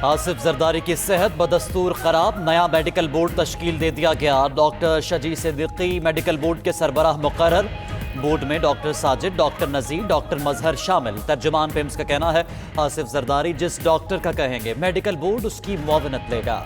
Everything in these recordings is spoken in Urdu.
آصف زرداری کی صحت بدستور خراب، نیا میڈیکل بورڈ تشکیل دے دیا گیا۔ Doctor Shaji Siddiqui medical board کے سربراہ مقرر۔ بورڈ میں doctor Sajid, doctor Nazir, doctor Mazhar شامل۔ ترجمان پیمز کا کہنا ہے آصف زرداری جس ڈاکٹر کا کہیں گے میڈیکل بورڈ اس کی معاونت لے گا۔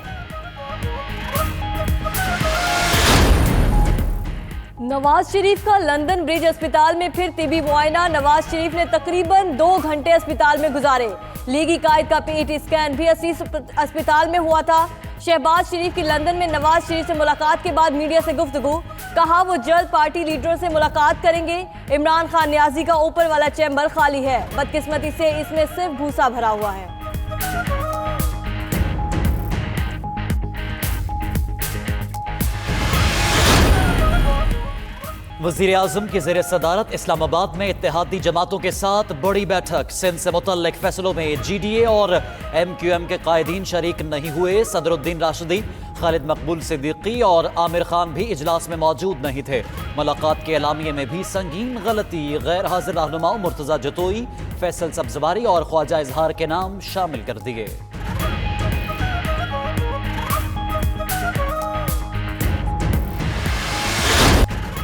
نواز شریف کا لندن برج اسپتال میں پھر طبی معائنہ۔ نواز شریف نے تقریباً 2 گھنٹے اسپتال میں گزارے۔ لیگی قائد کا PET اسکین بھی اسپتال میں ہوا تھا۔ شہباز شریف کی لندن میں نواز شریف سے ملاقات کے بعد میڈیا سے گفتگو، کہا وہ جلد پارٹی لیڈروں سے ملاقات کریں گے۔ عمران خان نیازی کا اوپر والا چیمبر خالی ہے، بدقسمتی سے اس میں صرف بھوسا بھرا ہوا ہے۔ وزیراعظم کی زیر صدارت اسلام آباد میں اتحادی جماعتوں کے ساتھ بڑی بیٹھک۔ سندھ سے متعلق فیصلوں میں GDA اور MQM کے قائدین شریک نہیں ہوئے۔ صدر الدین راشدی، خالد مقبول صدیقی اور عامر خان بھی اجلاس میں موجود نہیں تھے۔ ملاقات کے اعلامیے میں بھی سنگین غلطی، غیر حاضر رہنما مرتضی جتوئی، فیصل سبزواری اور خواجہ اظہار کے نام شامل کر دیے۔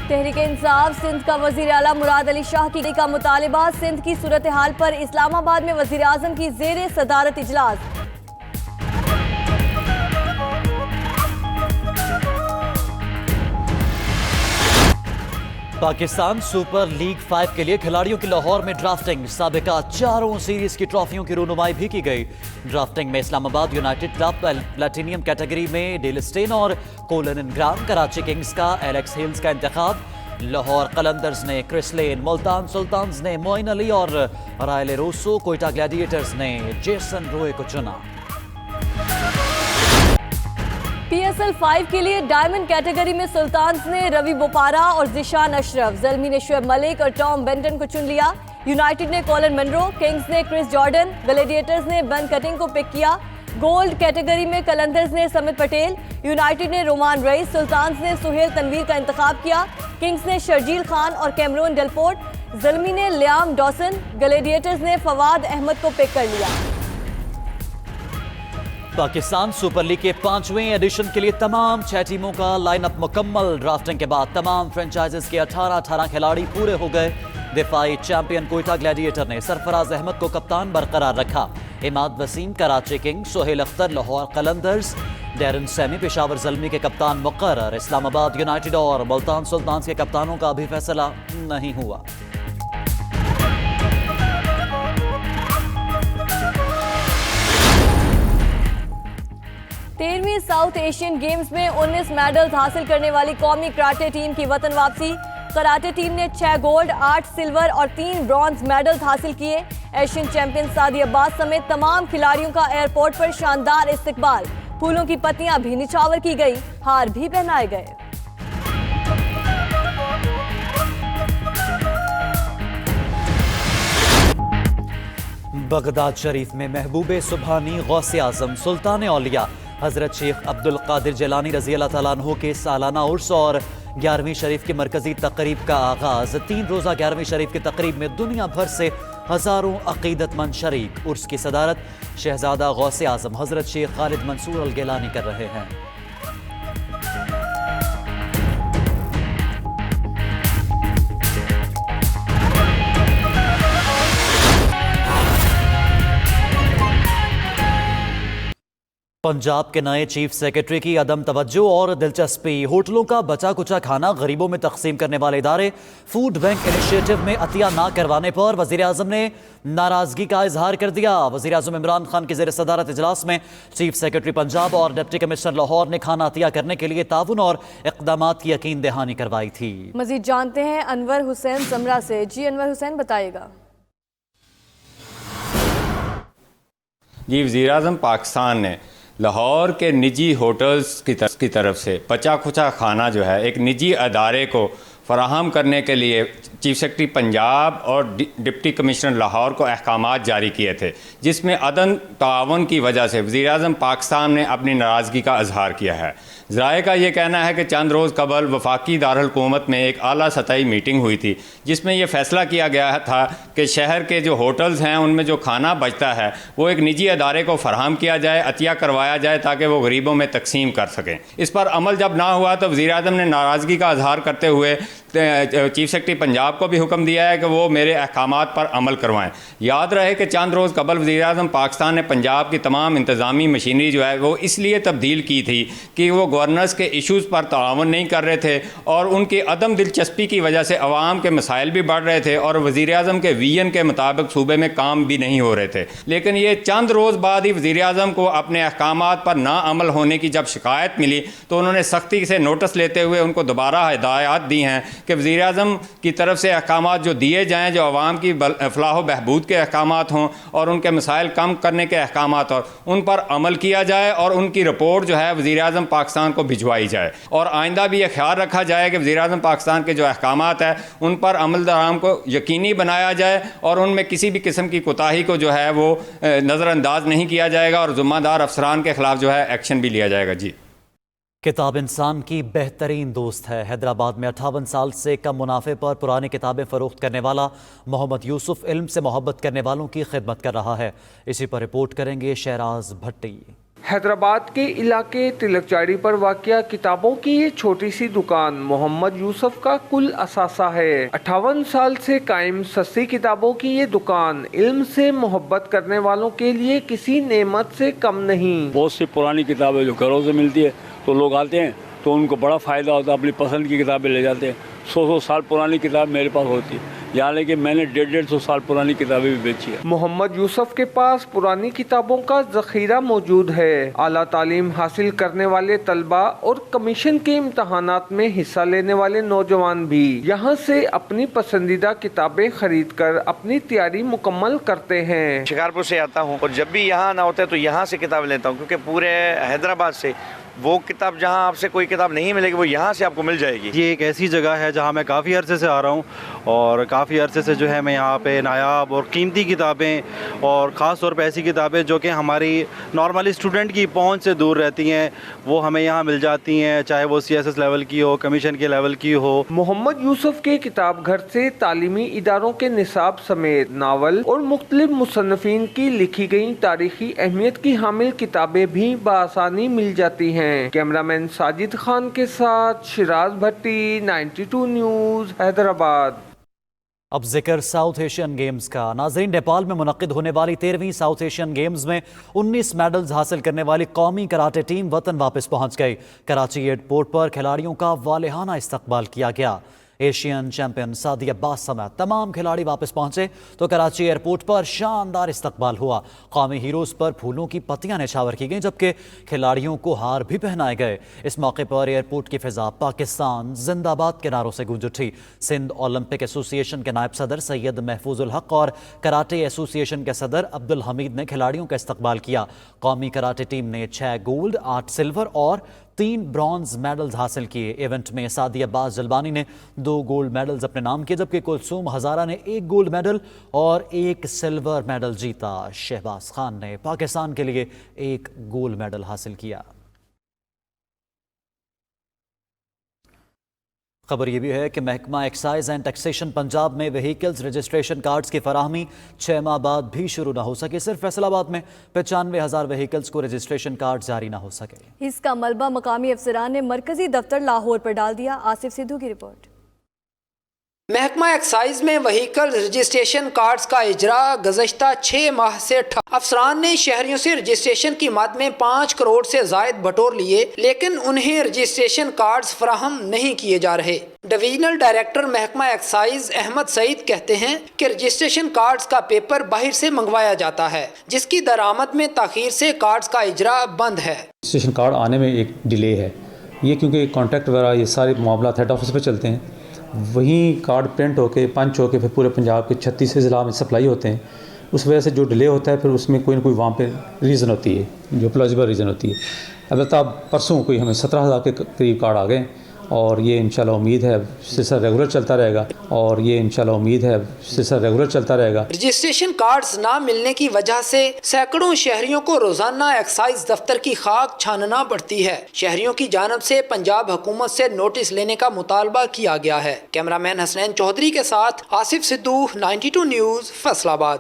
تحریک انصاف سندھ کا وزیر اعلیٰ مراد علی شاہ کی کا مطالبہ۔ سندھ کی صورتحال پر اسلام آباد میں وزیر اعظم کی زیر صدارت اجلاس۔ پاکستان سپر لیگ 5 کے لیے کھلاڑیوں کی لاہور میں ڈرافٹنگ۔ سابقہ 4 سیریز کی ٹرافیوں کی رونمائی بھی کی گئی۔ ڈرافٹنگ میں اسلام آباد یونائٹڈ کلب پلیٹینیم کیٹیگری میں ڈیل اسٹین اور کولن گرام، کراچی کنگز کا ایلیکس ہلز کا انتخاب۔ لاہور قلندرز نے کرس لین، ملتان سلطانز نے معین علی اور رائل روسو، کوئٹہ گلیڈیٹرز نے جیسن روئے کو چنا۔ PSL 5 کے لیے ڈائمنڈ کیٹیگری میں سلطانز نے روی بوپارا اور ذیشان اشرف، زلمی نے شعیب ملک اور ٹام بینٹن کو چن لیا۔ یونائٹڈ نے کولن منرو، کنگز نے کرس جارڈن، گلیڈیٹرز نے بن کٹنگ کو پک کیا۔ گولڈ کیٹیگری میں قلندرز نے سمت پٹیل، یونائٹڈ نے رومان رئیس، سلطانز نے سہیل تنویر کا انتخاب کیا۔ کنگز نے شرجیل خان اور کیمرون ڈیلپورٹ، زلمی نے لیام ڈاسن، گلیڈیٹرز نے فواد احمد کو پک کر لیا۔ پاکستان سپر لیگ کے 5ویں ایڈیشن کے لیے تمام 6 ٹیموں کا لائن اپ مکمل۔ ڈرافٹنگ کے بعد تمام فرنچائزز کے 18 کھلاڑی پورے ہو گئے۔ دفاعی چیمپئن کوئٹہ گلیڈیٹر نے سرفراز احمد کو کپتان برقرار رکھا۔ Imad Wasim Karachi king, Sohail Akhtar Lahore Qalandars, Daren Sammy Peshawar Zalmi کے کپتان مقرر۔ اسلام آباد یونائٹڈ اور ملتان سلطانز کے کپتانوں کا ابھی فیصلہ نہیں ہوا۔ تیرہویں ساؤتھ ایشین گیمز میں 19 میڈلز حاصل کرنے والی قومی کراٹے ٹیم کی وطن واپسی۔ کراٹے ٹیم نے 6 گولڈ، 8 سلور اور 3 برونز میڈلز حاصل کیے۔ ایشین چیمپئن سعدی عباس سمیت تمام کھلاڑیوں کا ایئرپورٹ پر شاندار استقبال، پھولوں کی پتیاں بھی نچھاور کی گئی، ہار بھی پہنائے گئے۔ بغداد شریف میں محبوب سبحانی غوث اعظم سلطان اولیاء حضرت شیخ عبد القادر جیلانی رضی اللہ تعالیٰ عنہ کے سالانہ عرس اور 11ویں شریف کی مرکزی تقریب کا آغاز۔ 3 روزہ 11ویں شریف کی تقریب میں دنیا بھر سے ہزاروں عقیدت مند شریک۔ عرس کی صدارت شہزادہ غوث اعظم حضرت شیخ خالد منصور الگیلانی کر رہے ہیں۔ پنجاب کے نئے چیف سیکرٹری کی عدم توجہ اور دلچسپی۔ ہوٹلوں کا بچا کچا کھانا غریبوں میں تقسیم کرنے والے ادارے فوڈ بینک انیشیٹو میں عطیہ نہ کروانے پر وزیر اعظم نے ناراضگی کا اظہار کر دیا۔ وزیر اعظم عمران خان کی زیر صدارت اجلاس میں چیف سیکرٹری پنجاب اور ڈپٹی کمشنر لاہور نے کھانا عطیہ کرنے کے لیے تعاون اور اقدامات کی یقین دہانی کروائی تھی۔ مزید جانتے ہیں انور حسین زمرہ سے۔ جی انور حسین بتائیے گا۔ جی وزیر اعظم پاکستان نے لاہور کے نجی ہوٹلز کی طرف سے بچا کھچا کھانا جو ہے ایک نجی ادارے کو فراہم کرنے کے لیے چیف سیکرٹری پنجاب اور ڈپٹی کمشنر لاہور کو احکامات جاری کیے تھے، جس میں عدم تعاون کی وجہ سے وزیر اعظم پاکستان نے اپنی ناراضگی کا اظہار کیا ہے۔ ذرائع کا یہ کہنا ہے کہ چند روز قبل وفاقی دارالحکومت میں ایک اعلیٰ سطحی میٹنگ ہوئی تھی، جس میں یہ فیصلہ کیا گیا تھا کہ شہر کے جو ہوٹلز ہیں ان میں جو کھانا بچتا ہے وہ ایک نجی ادارے کو فراہم کیا جائے، عطیہ کروایا جائے تاکہ وہ غریبوں میں تقسیم کر سکیں۔ اس پر عمل جب نہ ہوا تو وزیر اعظم نے ناراضگی کا اظہار کرتے ہوئے چیف سیکرٹری پنجاب کو بھی حکم دیا ہے کہ وہ میرے احکامات پر عمل کروائیں۔ یاد رہے کہ چند روز قبل وزیر اعظم پاکستان نے پنجاب کی تمام انتظامی مشینری جو ہے وہ اس لیے تبدیل کی تھی کہ وہ گورننس کے ایشوز پر تعاون نہیں کر رہے تھے اور ان کی عدم دلچسپی کی وجہ سے عوام کے مسائل بھی بڑھ رہے تھے اور وزیر اعظم کے ویژن کے مطابق صوبے میں کام بھی نہیں ہو رہے تھے۔ لیکن یہ چند روز بعد ہی وزیر اعظم کو اپنے احکامات پر نا عمل ہونے کی جب شکایت ملی تو انہوں نے سختی سے نوٹس لیتے ہوئے ان کو دوبارہ ہدایات دی ہیں کہ وزیر اعظم کی طرف سے احکامات جو دیے جائیں جو عوام کی فلاح و بہبود کے احکامات ہوں اور ان کے مسائل کم کرنے کے احکامات اور ان پر عمل کیا جائے اور ان کی رپورٹ جو ہے وزیر اعظم پاکستان کو بھجوائی جائے، اور آئندہ بھی یہ خیال رکھا جائے کہ وزیر اعظم پاکستان کے جو احکامات ہیں ان پر عمل درآمد کو یقینی بنایا جائے اور ان میں کسی بھی قسم کی کوتاہی کو جو ہے وہ نظر انداز نہیں کیا جائے گا اور ذمہ دار افسران کے خلاف جو ہے ایکشن بھی لیا جائے گا۔ جی، کتاب انسان کی بہترین دوست ہے۔ حیدرآباد میں 58 سال سے کم منافع پر پرانی کتابیں فروخت کرنے والا محمد یوسف علم سے محبت کرنے والوں کی خدمت کر رہا ہے۔ اسی پر رپورٹ کریں گے شہراز بھٹی۔ حیدرآباد کے علاقے تلک چاڑی پر واقع کتابوں کی یہ چھوٹی سی دکان محمد یوسف کا کل اثاثہ ہے۔ 58 سال سے قائم سستی کتابوں کی یہ دکان علم سے محبت کرنے والوں کے لیے کسی نعمت سے کم نہیں۔ بہت سی پرانی کتابیں جو گھروں سے ملتی ہے تو لوگ آتے ہیں تو ان کو بڑا فائدہ ہوتا ہے، اپنی پسند کی کتابیں لے جاتے ہیں۔ 100 سال پرانی کتاب میرے پاس ہوتی ہے، یعنی کہ میں نے 150 سال پرانی کتابیں بھی بیچی ہیں۔ محمد یوسف کے پاس پرانی کتابوں کا ذخیرہ موجود ہے۔ اعلیٰ تعلیم حاصل کرنے والے طلباء اور کمیشن کے امتحانات میں حصہ لینے والے نوجوان بھی یہاں سے اپنی پسندیدہ کتابیں خرید کر اپنی تیاری مکمل کرتے ہیں۔ شکارپور سے آتا ہوں اور جب بھی یہاں نہ ہوتا ہے تو یہاں سے کتاب لیتا ہوں، کیونکہ پورے حیدرآباد سے وہ کتاب جہاں آپ سے کوئی کتاب نہیں ملے گی وہ یہاں سے آپ کو مل جائے گی۔ یہ ایک ایسی جگہ ہے جہاں میں کافی عرصے سے آ رہا ہوں اور کافی عرصے سے جو ہے میں یہاں پہ نایاب اور قیمتی کتابیں اور خاص طور پہ ایسی کتابیں جو کہ ہماری نارملی اسٹوڈنٹ کی پہنچ سے دور رہتی ہیں وہ ہمیں یہاں مل جاتی ہیں، چاہے وہ CSS لیول کی ہو، کمیشن کے لیول کی ہو۔ محمد یوسف کے کتاب گھر سے تعلیمی اداروں کے نصاب سمیت ناول اور مختلف مصنفین کی لکھی گئی تاریخی اہمیت کی حامل کتابیں بھی بآسانی مل جاتی ہیں۔ کیمرامین ساجد خان کے ساتھ شہراز بھٹی، 92 نیوز، حیدرآباد۔ اب ذکر ساؤتھ ایشین گیمز کا۔ ناظرین، نیپال میں منعقد ہونے والی 13ویں ساؤتھ ایشین گیمز میں 19 میڈلز حاصل کرنے والی قومی کراٹے ٹیم وطن واپس پہنچ گئی۔ کراچی ایئرپورٹ پر کھلاڑیوں کا والہانہ استقبال کیا گیا۔ ایشین چیمپئن سعدی عباس سمیت تمام کھلاڑی واپس پہنچے تو کراچی ایئرپورٹ پر شاندار استقبال ہوا۔ قومی ہیروز پر پھولوں کی پتیاں نچھاور کی گئیں جبکہ کھلاڑیوں کو ہار بھی پہنائے گئے۔ اس موقع پر ایئرپورٹ کی فضا پاکستان زندہ باد کے نعروں سے گونج اٹھی۔ سندھ اولمپک ایسوسی ایشن کے نائب صدر سید محفوظ الحق اور کراٹے ایسوسی ایشن کے صدر عبدالحمید نے کھلاڑیوں کا استقبال کیا۔ قومی کراٹے ٹیم نے 6 گولڈ، 8 سلور اور 3 برونز میڈلز حاصل کیے۔ ایونٹ میں سعدی عباس جلبانی نے 2 گولڈ میڈلز اپنے نام کیے جبکہ کلثوم ہزارہ نے 1 گولڈ میڈل اور 1 سلور میڈل جیتا۔ شہباز خان نے پاکستان کے لیے 1 گولڈ میڈل حاصل کیا۔ خبر یہ بھی ہے کہ محکمہ ایکسائز اینڈ ٹیکسیشن پنجاب میں وہیکلز رجسٹریشن کارڈز کی فراہمی 6 ماہ بعد بھی شروع نہ ہو سکے۔ صرف فیصل آباد میں 95,000 وہیکلز کو رجسٹریشن کارڈ جاری نہ ہو سکے۔ اس کا ملبہ مقامی افسران نے مرکزی دفتر لاہور پر ڈال دیا۔ آصف سدھو کی رپورٹ۔ محکمہ ایکسائز میں وہیکل رجسٹریشن کارڈز کا اجرا گزشتہ 6 ماہ سے افسران نے شہریوں سے رجسٹریشن کی مد میں 5 کروڑ سے زائد بٹور لیے لیکن انہیں رجسٹریشن کارڈز فراہم نہیں کیے جا رہے۔ ڈویژنل ڈائریکٹر محکمہ ایکسائز احمد سعید کہتے ہیں کہ رجسٹریشن کارڈز کا پیپر باہر سے منگوایا جاتا ہے جس کی درآمد میں تاخیر سے کارڈز کا اجرا بند ہے۔ رجسٹریشن کارڈ آنے میں ایک ڈیلے ہے، یہ کیونکہ کانٹریکٹ وغیرہ یہ سارے معاملات ہیڈ آفس پہ چلتے ہیں، وہیں کارڈ پرنٹ ہو کے پنچ ہو کے پھر پورے پنجاب کے 36 اضلاع میں سپلائی ہوتے ہیں۔ اس وجہ سے جو ڈیلے ہوتا ہے پھر اس میں کوئی نہ کوئی وہاں پہ ریزن ہوتی ہے جو پلازیبل ریزن ہوتی ہے۔ البتہ پرسوں کوئی ہمیں 17,000 کے قریب کارڈ آ گئے اور یہ انشاءاللہ امید ہے سلسلہ ریگولر چلتا رہے گا رجسٹریشن کارڈز نہ ملنے کی وجہ سے سینکڑوں شہریوں کو روزانہ ایکسائز دفتر کی خاک چھاننا پڑتی ہے. شہریوں کی جانب سے پنجاب حکومت سے نوٹس لینے کا مطالبہ کیا گیا ہے. کیمرہ مین حسنین چودھری کے ساتھ آصف صدوق، 92 نیوز، فیصل آباد.